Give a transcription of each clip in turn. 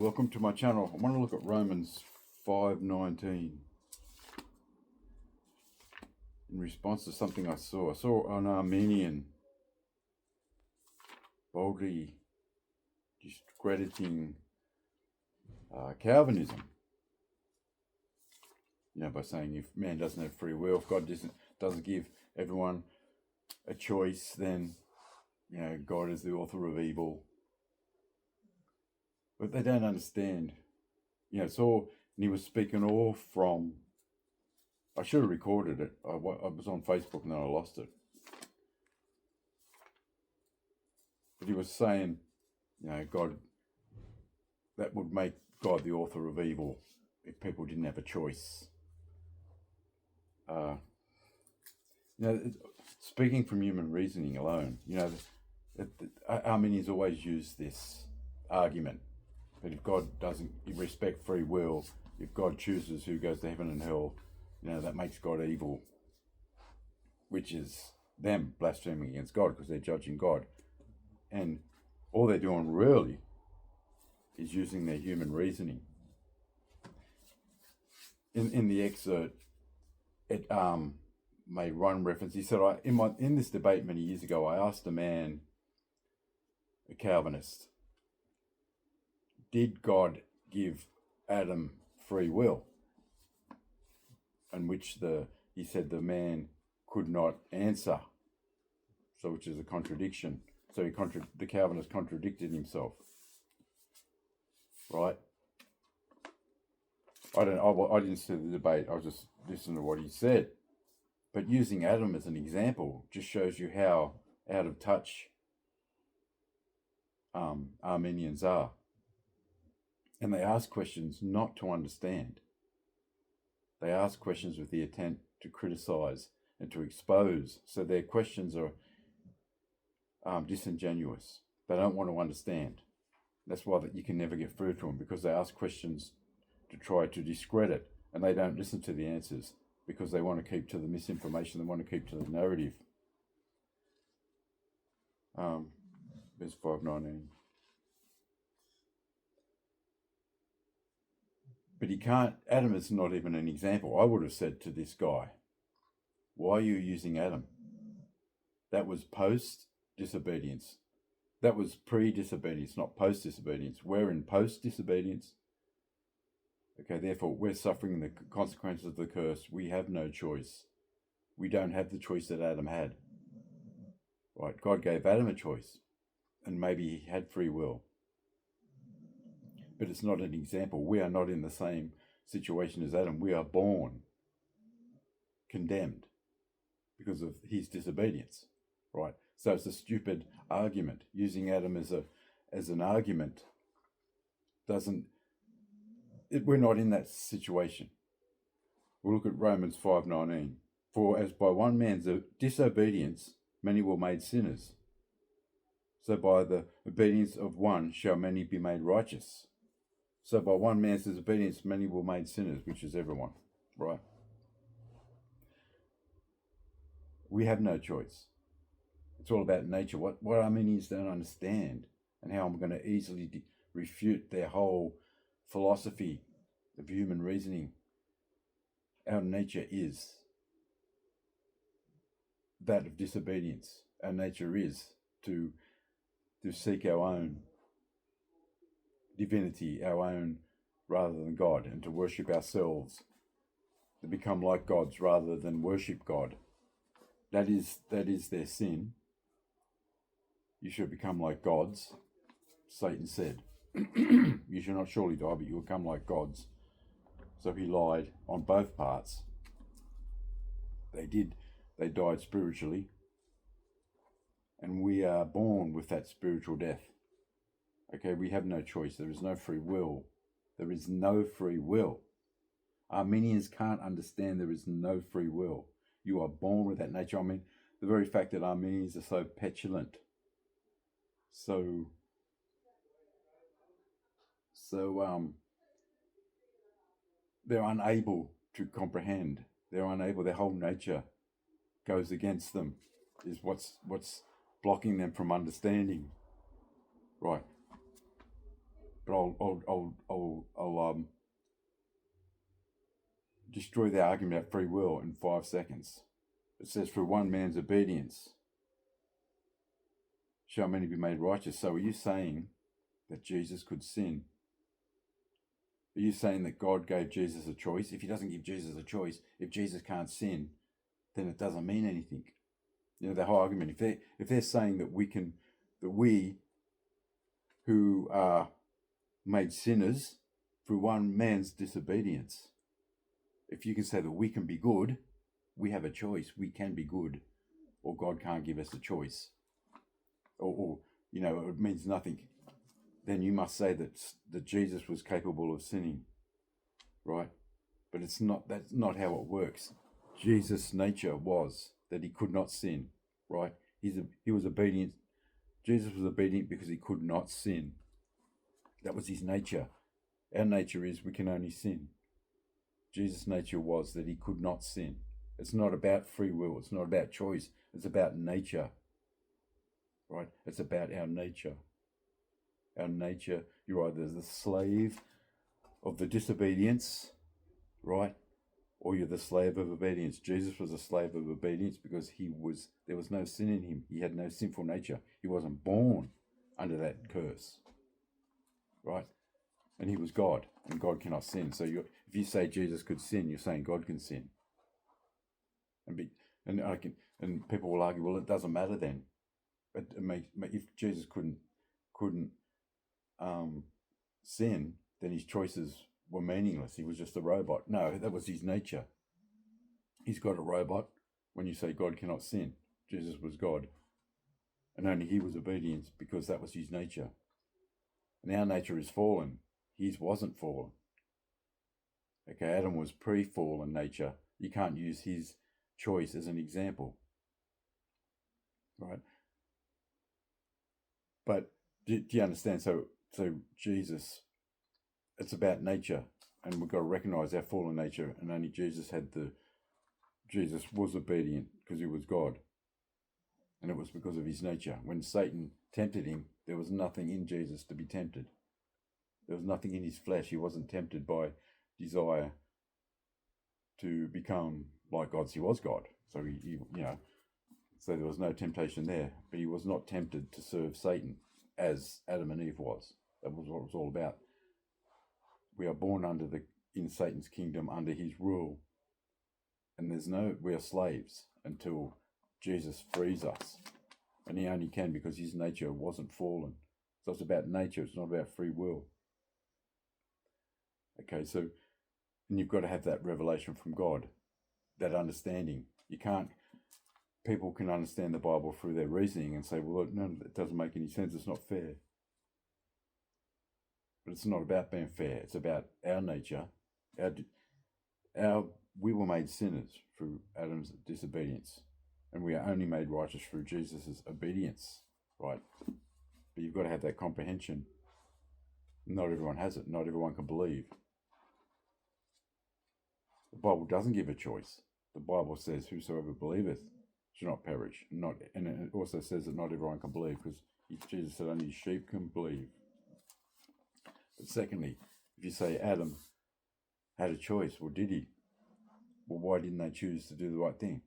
Welcome to my channel. I want to look at Romans 5:19 in response to something I saw. I saw an Arminian boldly discrediting Calvinism, by saying if man doesn't have free will, if God doesn't give everyone a choice, then God is the author of evil. But they don't understand. And he was speaking all from, I should have recorded it. I was on Facebook and then I lost it. But he was saying, God, that would make God the author of evil if people didn't have a choice. Speaking from human reasoning alone, Arminians always use this argument. But if God doesn't respect free will, if God chooses who goes to heaven and hell, that makes God evil, which is them blaspheming against God because they're judging God. And all they're doing really is using their human reasoning. In the excerpt, it made one reference. He said, in this debate many years ago, I asked a man, a Calvinist, did God give Adam free will? And which he said the man could not answer. So which is a contradiction. So the Calvinist contradicted himself. Right? I didn't see the debate. I was just listening to what he said. But using Adam as an example just shows you how out of touch Arminians are. And they ask questions not to understand. They ask questions with the intent to criticize and to expose. So their questions are disingenuous. They don't want to understand. That's why you can never get through to them, because they ask questions to try to discredit, and they don't listen to the answers because they want to keep to the misinformation. They want to keep to the narrative. Verse 5:19. But Adam is not even an example. I would have said to this guy, why are you using Adam? That was post-disobedience. That was pre-disobedience, not post-disobedience. We're in post-disobedience. Okay, therefore, we're suffering the consequences of the curse. We have no choice. We don't have the choice that Adam had. Right, God gave Adam a choice, and maybe he had free will. But it's not an example. We are not in the same situation as Adam. We are born condemned because of his disobedience, right? So it's a stupid argument. Using Adam as an argument we're not in that situation. We'll look at Romans 5:19. For as by one man's disobedience many were made sinners, so by the obedience of one shall many be made righteous. So by one man's disobedience, many were made sinners, which is everyone, right? We have no choice. It's all about nature. What Arminians don't understand, and how I'm going to easily refute their whole philosophy of human reasoning. Our nature is that of disobedience. Our nature is to seek our own divinity, our own, rather than God, and to worship ourselves, to become like gods rather than worship God. That is their sin. You should become like gods, Satan said. You shall not surely die, but you will become like gods. So he lied on both parts. They died spiritually, and we are born with that spiritual death. Okay, we have no choice. There is no free will. There is no free will. Arminians can't understand there is no free will. You are born with that nature. I mean, the very fact that Arminians are so petulant, so they're unable to comprehend. They're unable. Their whole nature goes against them. Is what's blocking them from understanding. Right. But I'll destroy the argument about free will in 5 seconds. It says, through one man's obedience shall many be made righteous. So are you saying that Jesus could sin? Are you saying that God gave Jesus a choice? If he doesn't give Jesus a choice, if Jesus can't sin, then it doesn't mean anything. You know, the whole argument, if they're saying that we who are made sinners through one man's disobedience, if you can say that we can be good, we have a choice, we can be good, or God can't give us a choice, or you know, it means nothing, then you must say that Jesus was capable of sinning, right? But that's not how it works. Jesus' nature was that he could not sin, right? He was obedient. Jesus was obedient because he could not sin. That was his nature. Our nature is we can only sin. Jesus' nature was that he could not sin. It's not about free will. It's not about choice. It's about nature, right? It's about our nature. Our nature, you're either the slave of the disobedience, right? Or you're the slave of obedience. Jesus was a slave of obedience because there was no sin in him. He had no sinful nature. He wasn't born under that curse, right? And he was God, and God cannot sin. So if you say Jesus could sin, you're saying God can sin. And people will argue, well, it doesn't matter then. But if Jesus couldn't sin, then his choices were meaningless. He was just a robot. No, that was his nature. He's got a robot. When you say God cannot sin, Jesus was God. And only he was obedient because that was his nature. And our nature is fallen. His wasn't fallen. Okay, Adam was pre-fallen nature. You can't use his choice as an example. Right? But do you understand? So Jesus, it's about nature, and we've got to recognize our fallen nature, and only Jesus was obedient because he was God. And it was because of his nature. When Satan tempted him, there was nothing in Jesus to be tempted. There was nothing in his flesh. He wasn't tempted by desire to become like God. He was God. So so there was no temptation there. But he was not tempted to serve Satan as Adam and Eve was. That was what it was all about. We are born in Satan's kingdom under his rule. And we are slaves until Jesus frees us. And he only can because his nature wasn't fallen. So it's about nature, it's not about free will. Okay, and you've got to have that revelation from God, that understanding. People can understand the Bible through their reasoning and say, well, no, it doesn't make any sense, it's not fair. But it's not about being fair, it's about our nature. We were made sinners through Adam's disobedience, and we are only made righteous through Jesus' obedience, right? But you've got to have that comprehension. Not everyone has it, not everyone can believe. The Bible doesn't give a choice. The Bible says, whosoever believeth shall not perish. And it also says that not everyone can believe, because Jesus said only sheep can believe. But secondly, if you say Adam had a choice, well, did he? Well, why didn't they choose to do the right thing?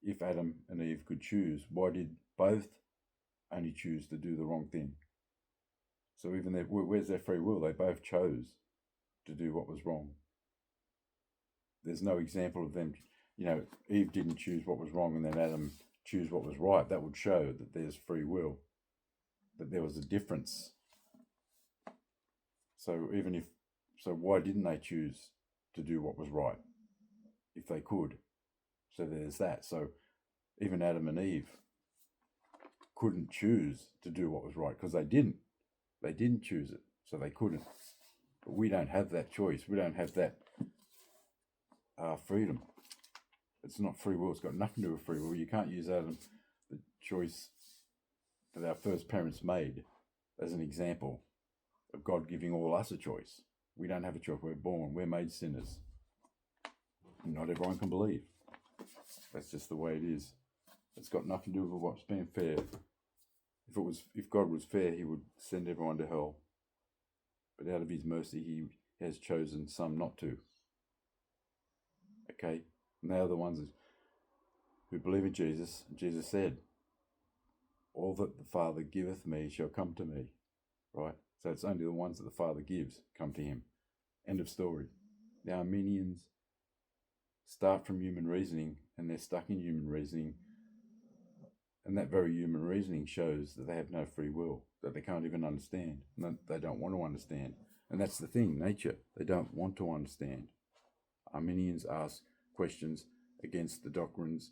If Adam and Eve could choose, why did both only choose to do the wrong thing? So even where's their free will? They both chose to do what was wrong. There's no example of them, Eve didn't choose what was wrong and then Adam choose what was right. That would show that there's free will, that there was a difference. So why didn't they choose to do what was right if they could? So there's that. So even Adam and Eve couldn't choose to do what was right because they didn't. They didn't choose it, so they couldn't. But we don't have that choice. We don't have that freedom. It's not free will. It's got nothing to do with free will. You can't use Adam, the choice that our first parents made, as an example of God giving all us a choice. We don't have a choice. We're born. We're made sinners. And not everyone can believe. That's just the way it is. It's got nothing to do with what's being fair. If God was fair, he would send everyone to hell. But out of his mercy, he has chosen some not to. Okay? And they are the ones who believe in Jesus. Jesus said, all that the Father giveth me shall come to me. Right? So it's only the ones that the Father gives come to him. End of story. The Arminians start from human reasoning, and they're stuck in human reasoning. And that very human reasoning shows that they have no free will, that they can't even understand, and that they don't want to understand. And that's the thing, nature. They don't want to understand. Arminians ask questions against the doctrines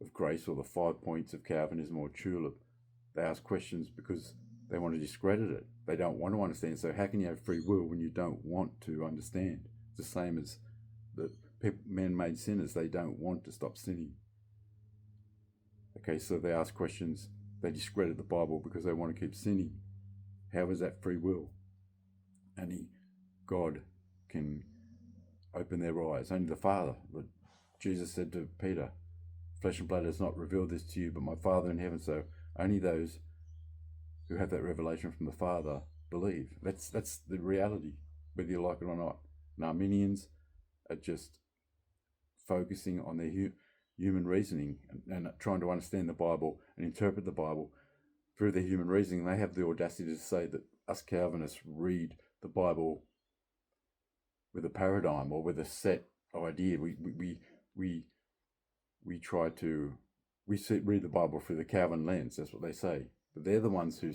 of grace or the 5 points of Calvinism or tulip. They ask questions because they want to discredit it. They don't want to understand. So how can you have free will when you don't want to understand? It's the same as the man-made sinners. They don't want to stop sinning. Okay, so they ask questions. They discredit the Bible because they want to keep sinning. How is that free will? Only God can open their eyes. Only the Father. But Jesus said to Peter, flesh and blood has not revealed this to you, but my Father in heaven. So only those who have that revelation from the Father believe. That's the reality, whether you like it or not. And Arminians are just focusing on their human reasoning and trying to understand the Bible and interpret the Bible through their human reasoning. They have the audacity to say that us Calvinists read the Bible with a paradigm or with a set idea. We try to read the Bible through the Calvin lens. That's what they say. But they're the ones who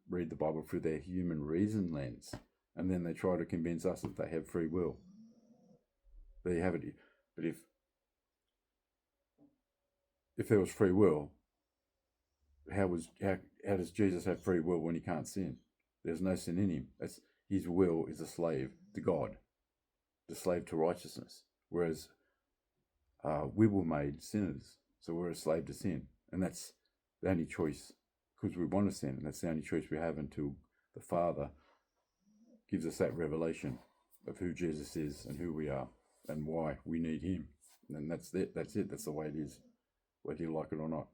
read the Bible through their human reason lens, and then they try to convince us that they have free will. There you have it. But if there was free will, how does Jesus have free will when he can't sin? There's no sin in him. His will is a slave to God, the slave to righteousness. Whereas we were made sinners, so we're a slave to sin, and that's the only choice, because we want to sin, and that's the only choice we have until the Father gives us that revelation of who Jesus is and who we are and why we need him. And that's it. That's the way it is, whether you like it or not.